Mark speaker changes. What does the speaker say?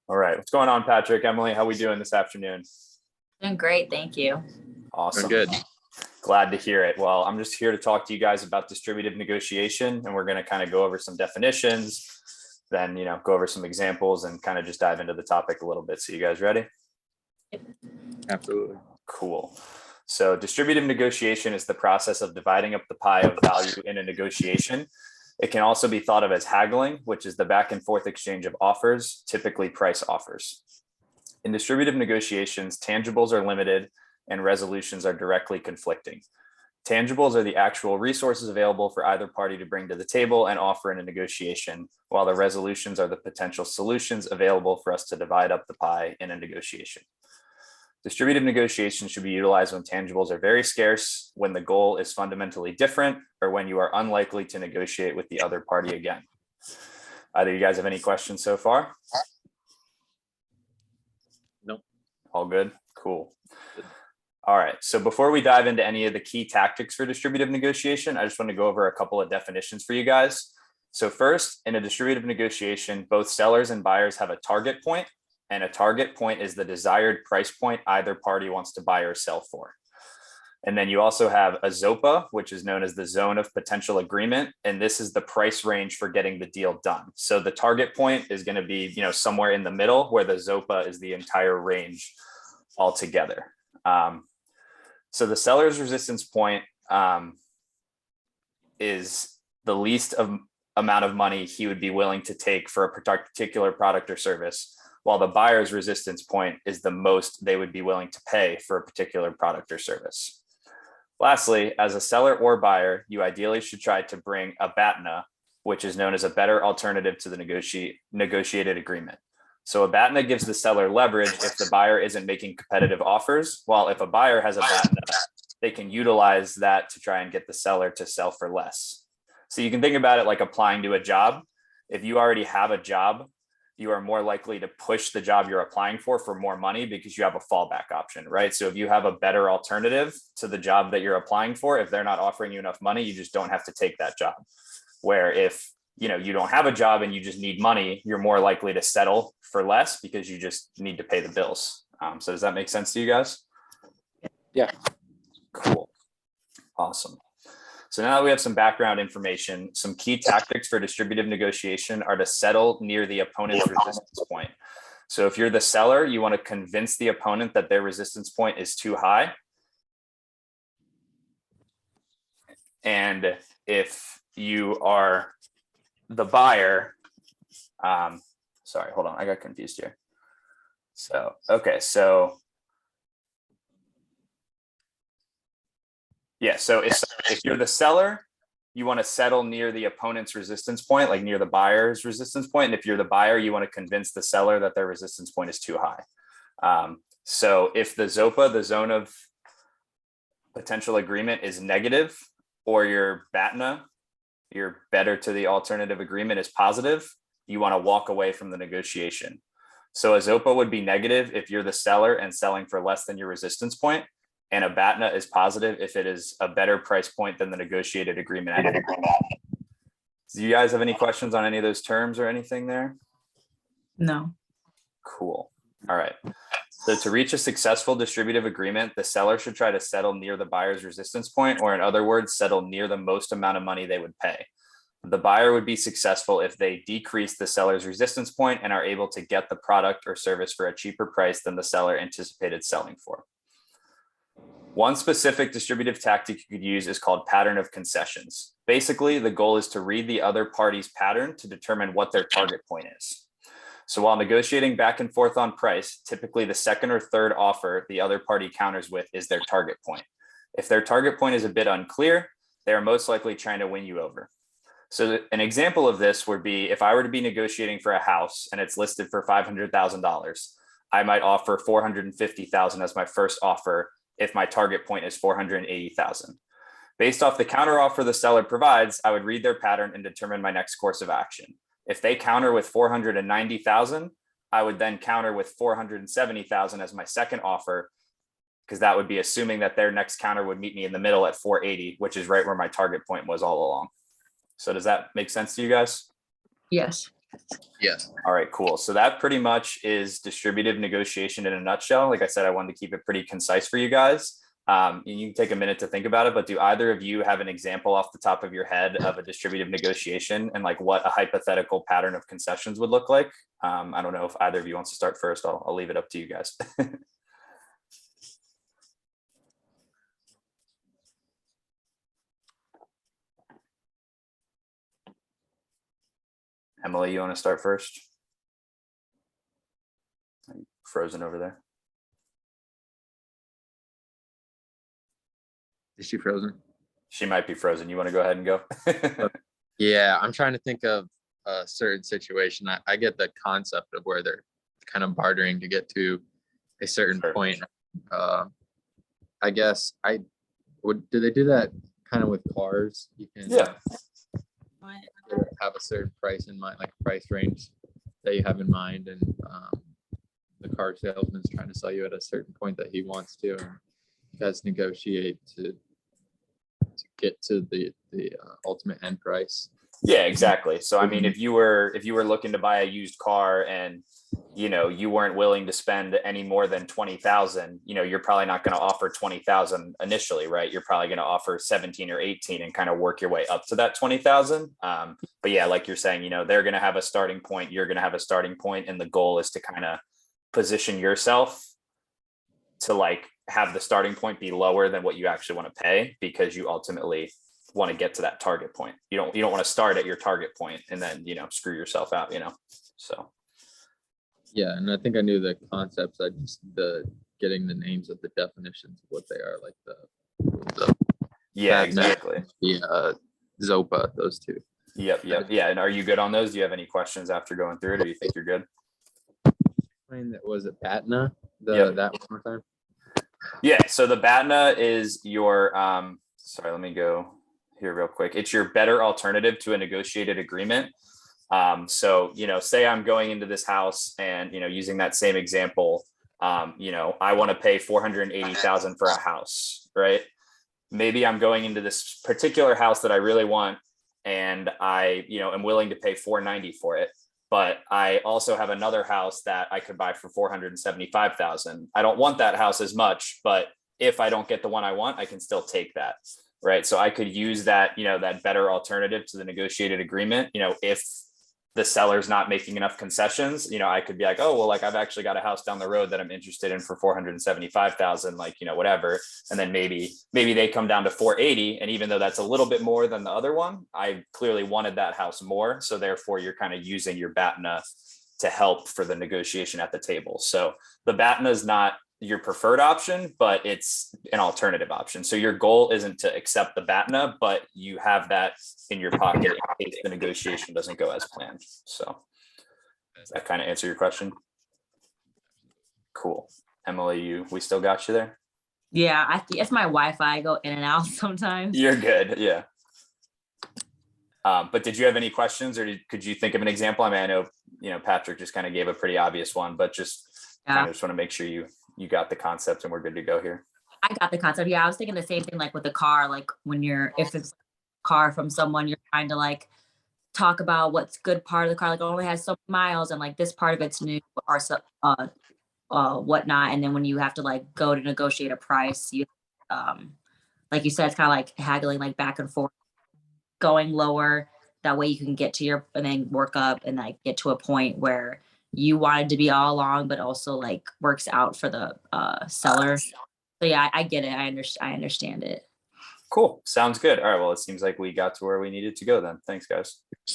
Speaker 1: All right. What's going on, Patrick? Emily, how we doing this afternoon?
Speaker 2: Doing great, thank you.
Speaker 1: Awesome.
Speaker 3: Good.
Speaker 1: Glad to hear it. Well, I'm just here to talk to you guys about distributive negotiation, and we're going to kind of go over some definitions, then, go over some examples and kind of just dive into the topic a little bit. So you guys ready?
Speaker 3: Absolutely.
Speaker 1: Cool. So distributive negotiation is the process of dividing up the pie of value in a negotiation. It can also be thought of as haggling, which is the back and forth exchange of offers, typically price offers. In distributive negotiations, tangibles are limited and resolutions are directly conflicting. Tangibles are the actual resources available for either party to bring to the table and offer in a negotiation, while the resolutions are the potential solutions available for us to divide up the pie in a negotiation. Distributive negotiation should be utilized when tangibles are very scarce, when the goal is fundamentally different, or when you are unlikely to negotiate with the other party again. Either you guys have any questions so far?
Speaker 3: Nope.
Speaker 1: All good? Cool. All right. So before we dive into any of the key tactics for distributive negotiation, I just want to go over a couple of definitions for you guys. So first, in a distributive negotiation, both sellers and buyers have a target point, and a target point is the desired price point either party wants to buy or sell for. And then you also have a ZOPA, which is known as the zone of potential agreement. And this is the price range for getting the deal done. So the target point is going to be, somewhere in the middle, where the ZOPA is the entire range altogether. So the seller's resistance point is the least amount of money he would be willing to take for a particular product or service, while the buyer's resistance point is the most they would be willing to pay for a particular product or service. Lastly, as a seller or buyer, you ideally should try to bring a BATNA, which is known as a better alternative to the negotiated agreement. So a BATNA gives the seller leverage if the buyer isn't making competitive offers, while if a buyer has a BATNA, they can utilize that to try and get the seller to sell for less. So you can think about it like applying to a job. If you already have a job, you are more likely to push the job you're applying for more money because you have a fallback option, right? So if you have a better alternative to the job that you're applying for, if they're not offering you enough money, you just don't have to take that job. Where if you don't have a job and you just need money, you're more likely to settle for less because you just need to pay the bills. So does that make sense to you guys?
Speaker 3: Yeah.
Speaker 1: Cool. Awesome. So now that we have some background information, some key tactics for distributive negotiation are to settle near the opponent's resistance point. So if you're the seller, you want to convince the opponent that their resistance point is too high. And if you are the buyer, sorry, hold on, I got confused here. So, okay, so yeah, so if you're the seller, you want to settle near the opponent's resistance point, like near the buyer's resistance point. And if you're the buyer, you want to convince the seller that their resistance point is too high. So if the ZOPA, the zone of potential agreement, is negative, or your BATNA, your better to the alternative agreement, is positive, you want to walk away from the negotiation. So a ZOPA would be negative if you're the seller and selling for less than your resistance point. And a BATNA is positive if it is a better price point than the negotiated agreement. Do you guys have any questions on any of those terms or anything there?
Speaker 2: No.
Speaker 1: Cool. All right. So to reach a successful distributive agreement, the seller should try to settle near the buyer's resistance point, or in other words, settle near the most amount of money they would pay. The buyer would be successful if they decrease the seller's resistance point and are able to get the product or service for a cheaper price than the seller anticipated selling for. One specific distributive tactic you could use is called pattern of concessions. Basically, the goal is to read the other party's pattern to determine what their target point is. So while negotiating back and forth on price, typically the second or third offer the other party counters with is their target point. If their target point is a bit unclear, they are most likely trying to win you over. So an example of this would be if I were to be negotiating for a house and it's listed for $500,000, I might offer $450,000 as my first offer if my target point is $480,000. Based off the counteroffer the seller provides, I would read their pattern and determine my next course of action. If they counter with $490,000, I would then counter with $470,000 as my second offer, because that would be assuming that their next counter would meet me in the middle at $480,000, which is right where my target point was all along. So does that make sense to you guys?
Speaker 2: Yes.
Speaker 3: Yes.
Speaker 1: All right, cool. So that pretty much is distributive negotiation in a nutshell. Like I said, I wanted to keep it pretty concise for you guys. You can take a minute to think about it, but do either of you have an example off the top of your head of a distributive negotiation and like what a hypothetical pattern of concessions would look like? I don't know if either of you wants to start first. I'll leave it up to you guys. Emily, you want to start first? Are you frozen over there?
Speaker 3: Is she frozen?
Speaker 1: She might be frozen. You want to go ahead and go?
Speaker 3: Yeah, I'm trying to think of a certain situation. I get the concept of where they're kind of bartering to get to a certain
Speaker 1: Sure.
Speaker 3: point. I guess do they do that kind of with cars? You can
Speaker 1: Yeah.
Speaker 3: have a certain price in mind, like a price range that you have in mind, and the car salesman's trying to sell you at a certain point that he wants to, and you guys negotiate to get to the ultimate end price.
Speaker 1: Yeah, exactly. So I mean, if you were looking to buy a used car and you weren't willing to spend any more than 20,000, you're probably not going to offer 20,000 initially, right? You're probably going to offer 17 or 18 and kind of work your way up to that 20,000. But yeah, like you're saying, they're going to have a starting point, you're going to have a starting point, and the goal is to kind of position yourself to like have the starting point be lower than what you actually want to pay, because you ultimately want to get to that target point. You don't want to start at your target point and then screw yourself out. So
Speaker 3: Yeah, and I think I knew the concepts. I just getting the names of the definitions of what they are, like the
Speaker 1: yeah,
Speaker 3: Bad net,
Speaker 1: exactly.
Speaker 3: the Zopa, those two.
Speaker 1: Yep. Yeah. And are you good on those? Do you have any questions after going through it, or do you think you're good?
Speaker 3: That was it, Batna.
Speaker 1: Yep.
Speaker 3: That one more time.
Speaker 1: Yeah. So the BATNA is your sorry, let me go here real quick. It's your better alternative to a negotiated agreement. So say I'm going into this house and using that same example, I want to pay 480,000 for a house, right? Maybe I'm going into this particular house that I really want, and I am willing to pay 490 for it. But I also have another house that I could buy for 475,000. I don't want that house as much, but if I don't get the one I want, I can still take that, right? So I could use that, that better alternative to the negotiated agreement. If the seller's not making enough concessions, I could be like, oh, well, like I've actually got a house down the road that I'm interested in for 475,000, like, whatever. And then maybe they come down to 480. And even though that's a little bit more than the other one, I clearly wanted that house more. So therefore you're kind of using your BATNA to help for the negotiation at the table. So the BATNA is not your preferred option, but it's an alternative option. So your goal isn't to accept the BATNA, but you have that in your pocket in case the negotiation doesn't go as planned. So does that kind of answer your question? Cool. Emily, we still got you there?
Speaker 2: Yeah, it's my Wi-Fi. I go in and out sometimes.
Speaker 1: You're good. Yeah. But did you have any questions, or could you think of an example? I mean, I know, Patrick just kind of gave a pretty obvious one, but just kind of just want to make sure you got the concept and we're good to go here.
Speaker 2: I got the concept. Yeah, I was thinking the same thing, like with the car, like if it's a car from someone, you're trying to like talk about what's good part of the car, like it only has so many miles and like this part of it's new or so whatnot. And then when you have to like go to negotiate a price, you like you said, it's kind of like haggling like back and forth, going lower. That way you can get to and then work up and like get to a point where you wanted to be all along, but also like works out for the seller. So yeah, I get it. I understand it.
Speaker 1: Cool. Sounds good. All right. Well, it seems like we got to where we needed to go then. Thanks, guys.